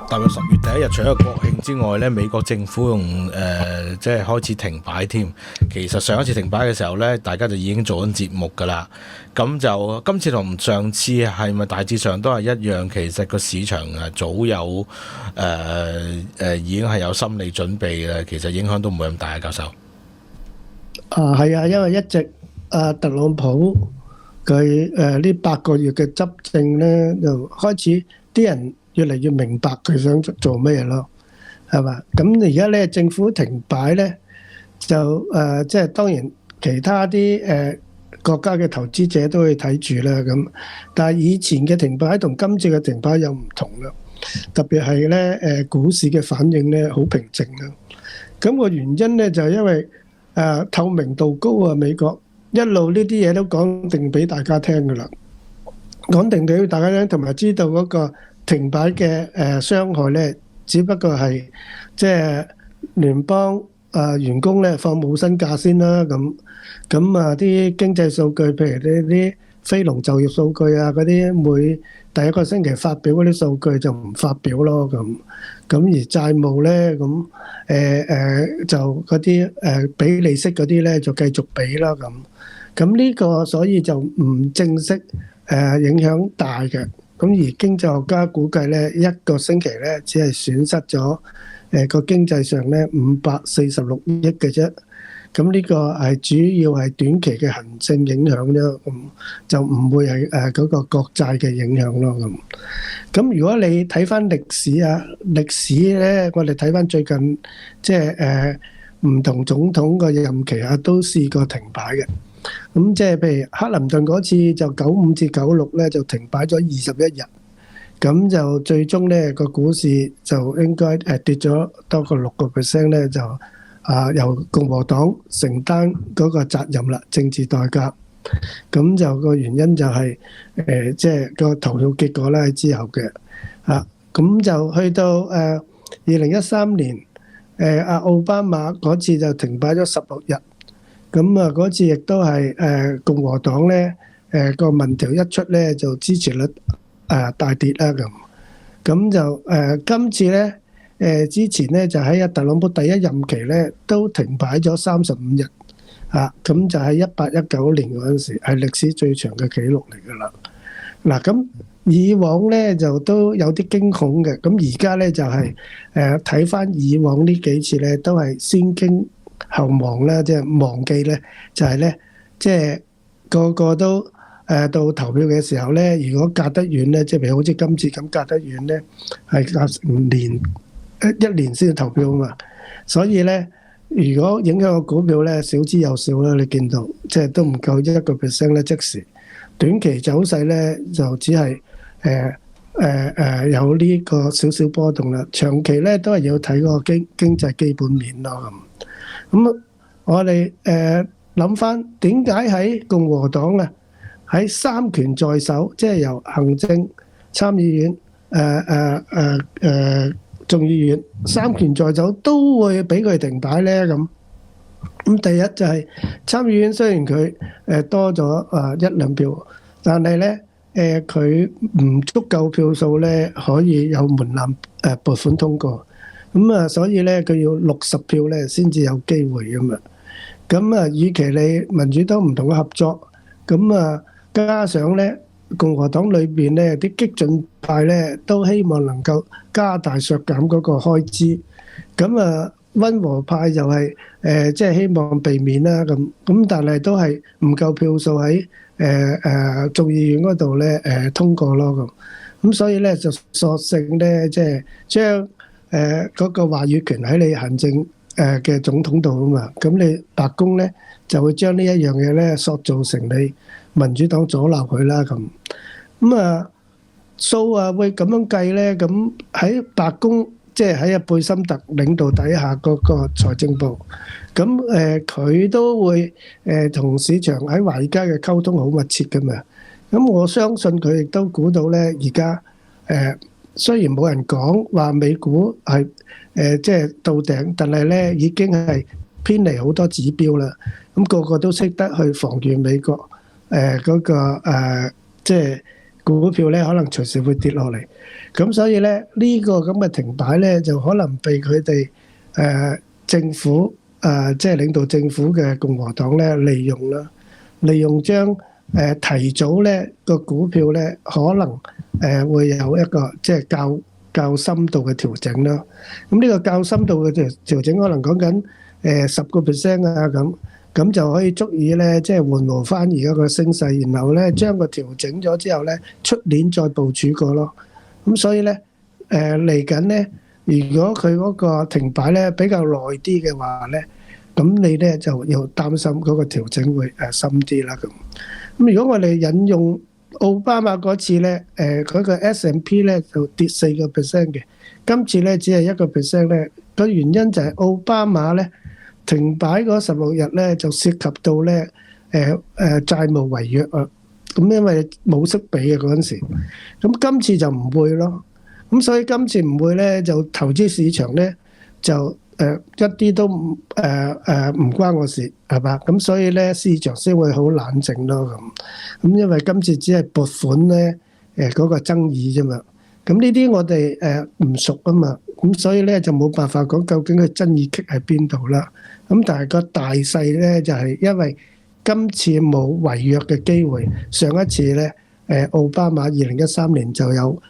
踏入10月第一日，除咗國慶之外咧，美國政府用即係開始停擺添。其實上一次停擺嘅時候咧，大家就已經做緊節目㗎啦。咁就今次同上次係咪大致上都係一樣？其實個市場早有已經係有心理準備啦。其實影響都唔會咁大啊，教授。係啊，因為一直特朗普佢呢8個月嘅執政咧，就開始啲人越嚟越明白佢想做咩咯，係嘛？咁而家咧政府停擺咧，就即係當然其他啲國家嘅投資者都會睇住啦。咁但係以前嘅停擺同今次嘅停擺又唔同啦，特別係咧股市嘅反應咧好平靜啦。咁個原因咧就係因為透明度高啊，美國一路呢啲嘢都講定俾大家聽㗎啦，講定俾大家聽，同埋知道嗰個停擺嘅傷害咧，只不過係即係聯邦員工咧放冇薪假先啦。咁啲經濟數據，譬如啲非農就業數據啊，嗰啲每第一個星期發表嗰啲數據就唔發表咯。咁而債務咧，就嗰啲俾利息嗰啲咧就繼續俾啦。咁呢個所以就唔正式影響大嘅。咁而經濟學家估計咧，一個星期咧只係損失咗個經濟上咧546億嘅啫。咁呢個係主要係短期嘅行政影響啫，咁就唔會係嗰個國債嘅影響咯。咁如果你睇翻歷史咧，我哋睇翻最近即係唔同總統個任期都試過停擺嘅。咁即係譬如克林頓嗰次就95至96咧就停擺咗21日，咁就最終咧個股市就應該跌咗多過6% 咧，就由共和黨承擔嗰個責任啦，政治代價。咁就個原因就係即係個投票結果咧之後嘅咁就去到2013年奧巴馬嗰次就停擺咗16日。咁嗰次亦都係共和黨咧個民調一出咧就支持率大跌啦。咁就今次咧之前咧就喺特朗普第一任期咧都停擺咗35日咁就喺1819年嗰陣時係歷史最長嘅記錄嚟㗎啦。嗱，咁以往咧就都有啲驚恐嘅，咁而家咧就係睇翻以往呢幾次咧都係先驚後忘啦，即係忘記咧，就係咧，即係個個都到投票嘅時候咧，如果隔得遠咧，即係譬如好似今次咁隔得遠咧，係隔成一年先至投票啊嘛。所以咧，如果影響個股票咧，少之又少啦。你見到即係都唔夠1%咧，即時短期走勢咧就只係有呢個少少波動啦。長期咧都係要睇個經濟基本面咯。咁我哋諗翻點解喺共和黨咧喺三權在手，即係由行政、參議院、眾議院三權在手都會俾佢停擺咧？咁第一就係參議院雖然佢多咗1-2票，但係咧佢唔足夠票數咧可以有門檻撥款通過。咁所以咧，佢要60票咧先至有機會咁啊。咁與其你民主黨唔同嘅合作，咁加上咧共和黨裏邊咧啲激進派咧都希望能夠加大削減嗰個開支。咁溫和派就係即係希望避免啦。咁但係都係唔夠票數喺眾議院嗰度咧通過咯。咁所以咧就索性咧即係將嗰個話語權喺你行政嘅總統度啊嘛，咁你白宮咧就會將呢一樣嘢咧塑造成你民主黨阻撓佢啦。咁數會咁樣計咧，咁喺白宮即係喺貝森特領導底下嗰個財政部，咁佢都會同市場喺華爾街嘅溝通好密切噶嘛。咁我相信佢亦都估到咧，而家雖然冇人講話美股係即係到頂，但係咧已經係偏離好多指標啦。咁個個都識得去防禦美國嗰個即係股票咧可能隨時會跌落嚟。咁所以咧呢個咁嘅停擺咧就可能被佢哋政府即係領導政府嘅共和黨咧利用啦，利用將提早咧個股票咧可能會有一個即係較深度嘅調整啦。咁呢個較深度嘅調整可能講緊10% 啊咁就可以足以咧即係緩和翻而家個升勢，然後咧將個調整咗之後咧出年再部署過咯。咁所以咧嚟緊咧，如果佢嗰個停擺咧比較耐啲嘅話咧，咁你咧就要擔心嗰個調整會深啲啦。咁如果我哋引用奧巴馬嗰次咧，嗰個 S&P 咧就跌4%嘅，今次咧只係1%咧。個原因就係奧巴馬咧停擺嗰16日咧就涉及到咧債務違約啊。咁因為冇息俾嘅嗰陣時，咁今次就唔會咯。咁所以今次唔會咧，就投資市場咧就一啲都唔關我事係嘛。咁所以咧市場先會好冷靜咯咁。因為今次只係撥款咧嗰個爭議啫嘛。咁呢啲我哋唔熟啊嘛，咁所以咧就冇辦法講究竟佢爭議棘喺邊度啦。咁但係個大勢咧就係因為今次冇違約嘅機會，上一次咧奧巴馬2013年就有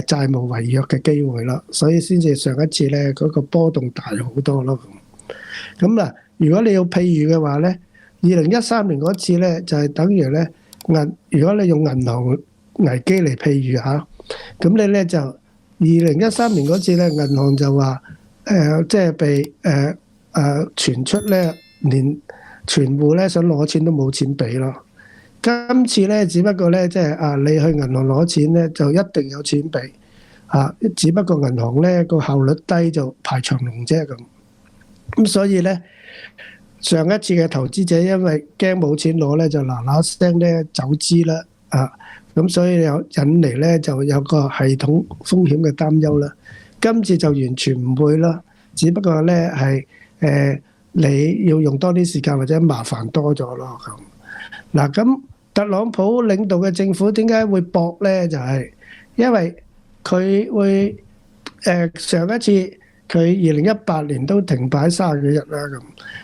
債務違約嘅機會啦，所以先至上一次咧嗰個波動大好多咯。咁嗱，如果你要譬喻嘅話咧，2013年嗰次咧就係等於咧如果你用銀行危機嚟譬喻下，咁你咧就2013年嗰次咧銀行就話即係被傳出咧連存戶咧想攞錢都冇錢俾咯。今次咧只不過咧即係你去銀行攞錢咧就一定有錢俾只不過銀行咧個效率低就排長龍啫咁。咁所以咧上一次嘅投資者因為驚冇錢攞咧就嗱嗱聲咧走資啦咁所以引嚟咧就有個系統風險嘅擔憂啦。今次就完全唔會啦，只不過咧係你要用多啲時間或者麻煩多咗咯咁。嗱咁特朗普領導嘅政府點解會搏咧？就係因為佢會上一次佢2018年都停擺30幾日啦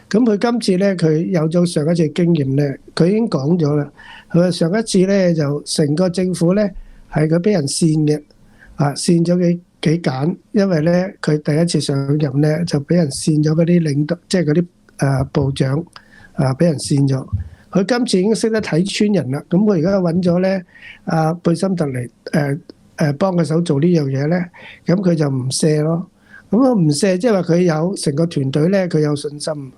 咁佢今次咧佢有咗上一次經驗咧，佢已經講咗啦。佢話上一次咧就成個政府咧係佢俾人跣嘅跣咗幾揀，因為咧佢第一次上任咧就俾人跣咗嗰啲領導，即係嗰啲部長俾人跣咗。佢今次已經識得睇穿人啦，咁我而家揾咗咧貝森特嚟幫佢手做呢樣嘢咧，咁佢就唔卸咯。咁我唔卸，即係話佢有成個團隊咧，佢有信心。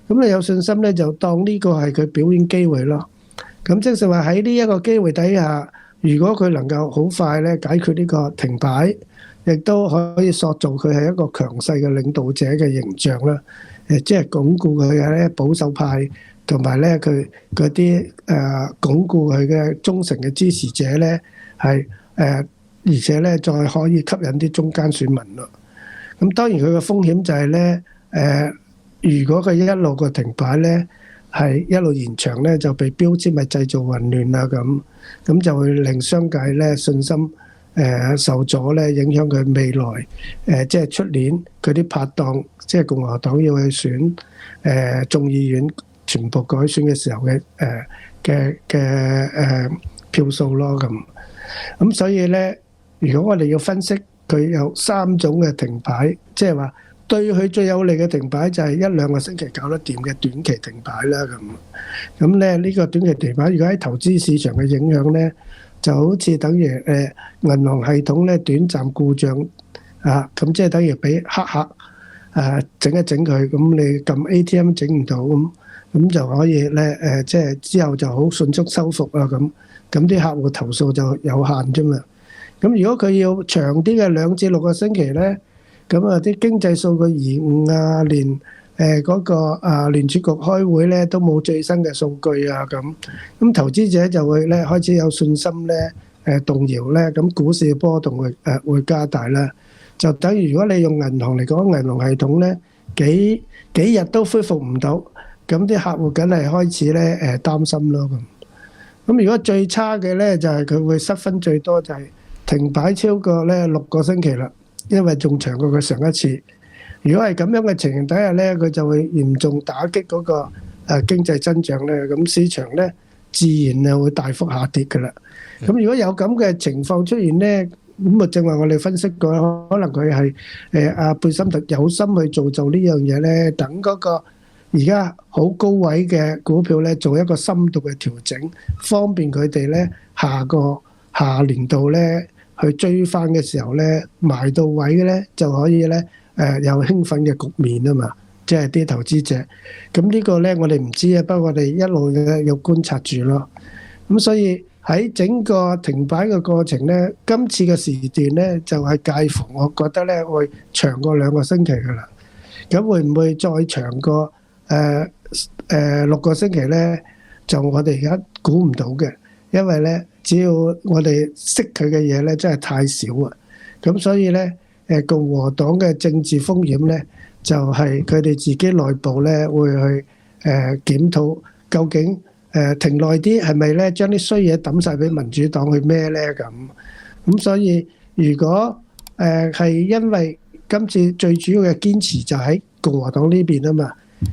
咁你有信心咧，就當呢個係佢表演機會咯。咁即係話喺呢一個機會底下，如果佢能夠好快咧解決呢個停擺，亦都可以塑造佢係一個強勢嘅領導者嘅形象啦。即係鞏固佢嘅咧保守派，同埋咧佢嗰啲鞏固佢嘅忠誠嘅支持者咧，係而且咧再可以吸引啲中間選民咯。咁當然佢嘅風險就係咧如果佢一路個停擺咧係一路延長咧，就被標籤係製造混亂啊咁就會令商界咧信心受阻咧，影響佢未來即係出年佢啲拍檔，即係共和黨要去選眾議院全部改選嘅時候嘅票數咯咁所以咧，如果我哋要分析佢有3種嘅停擺，即係話對佢最有利嘅停擺就係1-2個星期搞得掂嘅短期停擺啦咁咧呢個短期停擺，如果喺投資市場嘅影響咧，就好似等於銀行系統咧短暫故障咁即係等於俾黑客整一整佢，咁你撳 ATM 整唔到咁就可以咧即係之後就好迅速修復啊咁啲客戶投訴就有限啫嘛。咁如果佢要長啲嘅2至6個星期咧，咁啲經濟數據延誤連嗰個聯儲局開會咧都冇最新嘅數據咁投資者就會咧開始有信心咧動搖咧，咁股市嘅波動會加大啦。就等於如果你用銀行嚟講，銀行系統咧幾日都恢復唔到，咁啲客戶梗係開始咧擔心咯咁。咁如果最差嘅咧，就係佢會失分最多，就係停擺超過咧6個星期啦，因為仲長過佢上一次。如果係咁樣嘅情形底下咧，佢就會嚴重打擊嗰個經濟增長咧，咁市場咧自然就會大幅下跌㗎啦。咁如果有咁嘅情況出現咧，咁啊正話我哋分析過，可能佢係阿貝森特有心去造就呢樣嘢咧，等嗰個而家好高位嘅股票咧做一個深度嘅調整，方便佢哋咧下年度咧去追翻嘅時候咧埋到位嘅咧就可以咧有興奮嘅局面啊嘛，即係啲投資者。咁呢個咧我哋唔知啊，不過我哋一路嘅要觀察住咯。咁所以喺整個停擺嘅過程咧，今次嘅時段咧就係介乎，我覺得咧會長過2個星期噶啦。咁會唔會再長過6個星期咧？就我哋而家估唔到嘅，因為咧只要我哋識佢嘅嘢咧，真係太少啊。咁所以咧共和黨嘅政治風險咧，就係佢哋自己內部咧會去檢討究竟停耐啲係咪咧將啲衰嘢抌晒俾民主黨去孭咧咁所以如果係因為今次最主要嘅堅持就喺共和黨呢邊啊嘛，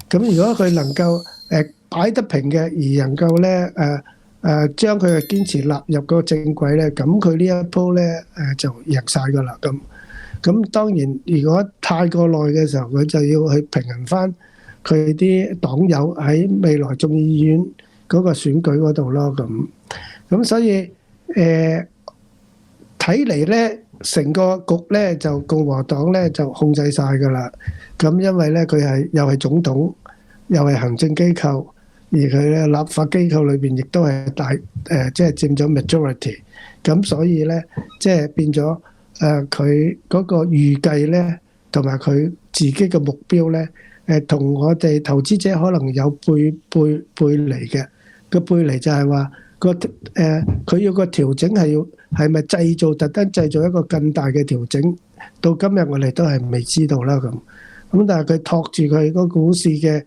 咁如果佢能夠擺得平嘅，而能夠咧將佢嘅堅持納入個正軌咧，咁佢呢一鋪咧就贏晒噶啦咁當然如果太過耐嘅時候，佢就要去平衡翻佢啲黨友喺未來眾議院嗰個選舉嗰度咯咁所以睇嚟咧，成個局咧就共和黨咧就控制晒㗎啦。咁因為咧佢又係總統，又係行政機構，而佢咧立法機構裏邊亦都係即係佔咗 majority。咁所以咧即係變咗佢嗰個預計咧，同埋佢自己嘅目標咧，同我哋投資者可能有背離嘅。個背離就係話佢要個調整係咪特登製造一個更大嘅調整？到今日我哋都係未知道啦咁但係佢托住佢個股市嘅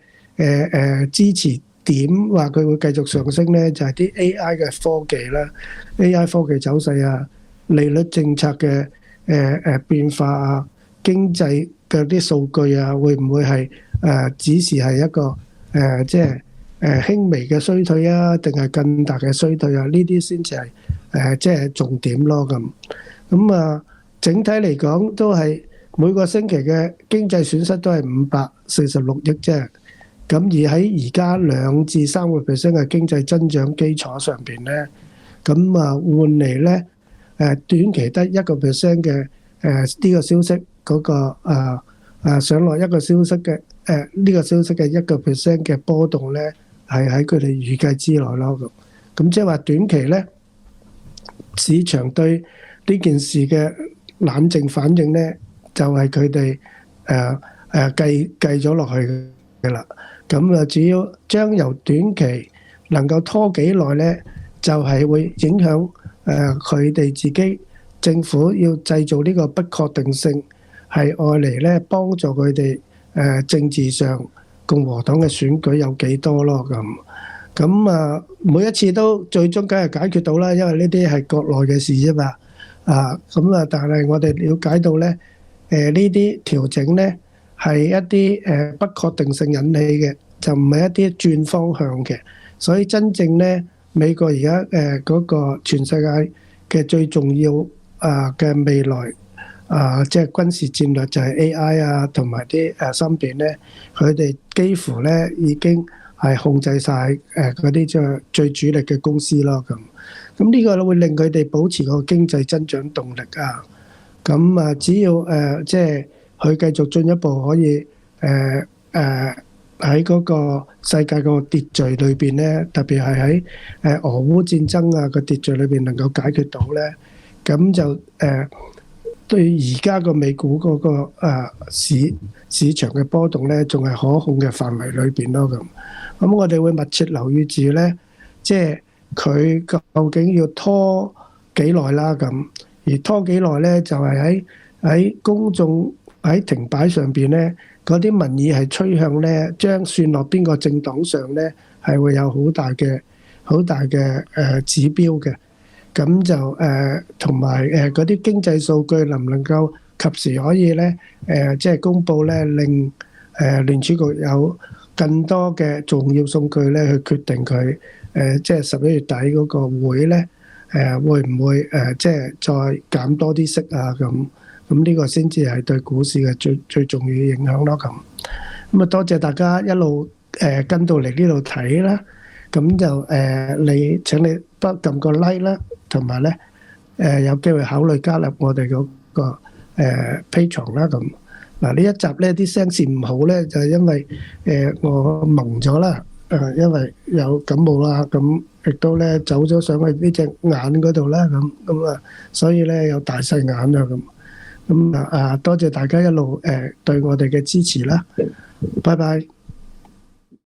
支持點，話佢會繼續上升咧，就係啲 AI 嘅科技啦，AI 科技走勢啊，利率政策嘅變化啊，經濟嘅啲數據啊，會唔會係指示係一個即係輕微嘅衰退啊，定係更大嘅衰退啊？呢啲先至係即係重點咯咁啊，整體嚟講都係每個星期嘅經濟損失都係546億啫。咁而喺而家2至3% 嘅經濟增長基礎上邊咧，咁啊換嚟咧短期得1% 嘅呢個消息嗰個上落1個消息嘅呢個消息嘅1% 嘅波動咧，係喺佢哋預計之內咯。咁即係話短期咧，市場對呢件事嘅冷靜反應咧，就係佢哋計咗落去嘅啦。咁啊，主要將由短期能夠拖幾耐咧，就係會影響佢哋自己政府要製造呢個不確定性，係愛嚟咧幫助佢哋政治上共和黨嘅選舉有幾多咯咁啊，每一次都最終梗係解決到啦，因為呢啲係國內嘅事啫嘛。咁啊，但係我哋了解到咧，呢啲調整咧係一啲不確定性引起嘅，就唔係一啲轉方向嘅。所以真正咧，美國而家嗰個全世界嘅最重要嘅未來即係軍事戰略就係 AI 啊，同埋啲芯片咧，佢哋幾乎咧已經係控制晒嗰啲最主力嘅公司咯咁呢個會令佢哋保持個經濟增長動力啊。咁啊，只要即係佢繼續進一步可以喺嗰個世界個秩序裏邊咧，特別係喺俄烏戰爭啊個秩序裏邊能夠解決到咧，咁就對而家個美股嗰個市場嘅波動咧，仲係可控嘅範圍裏邊咯咁我哋會密切留意住咧，即係佢究竟要拖幾耐啦咁，而拖幾耐咧就係喺公眾喺停擺上邊咧，嗰啲民意係趨向咧將算落邊個政黨上咧，係會有好大嘅好大嘅指標嘅。咁就同埋嗰啲經濟數據能唔能夠及時可以咧即係公佈咧，令聯儲局有更多嘅重要數據咧去決定佢即係11月底嗰個會咧會唔會即係再減多啲息啊咁。咁呢個先至係對股市嘅最重要嘅影響咯。咁啊，多謝大家一路跟到嚟呢度睇啦。咁就你請你不撳個 like 啦，同埋咧有機會考慮加入我哋嗰個Patreon 啦。咁嗱呢一集咧啲聲線唔好咧，就係因為我矇咗啦。因為有感冒啦，咁亦都咧走咗上去呢隻眼嗰度啦。咁啊，所以咧有大細眼啊咁。咁多謝大家一路對我哋嘅支持啦，拜拜。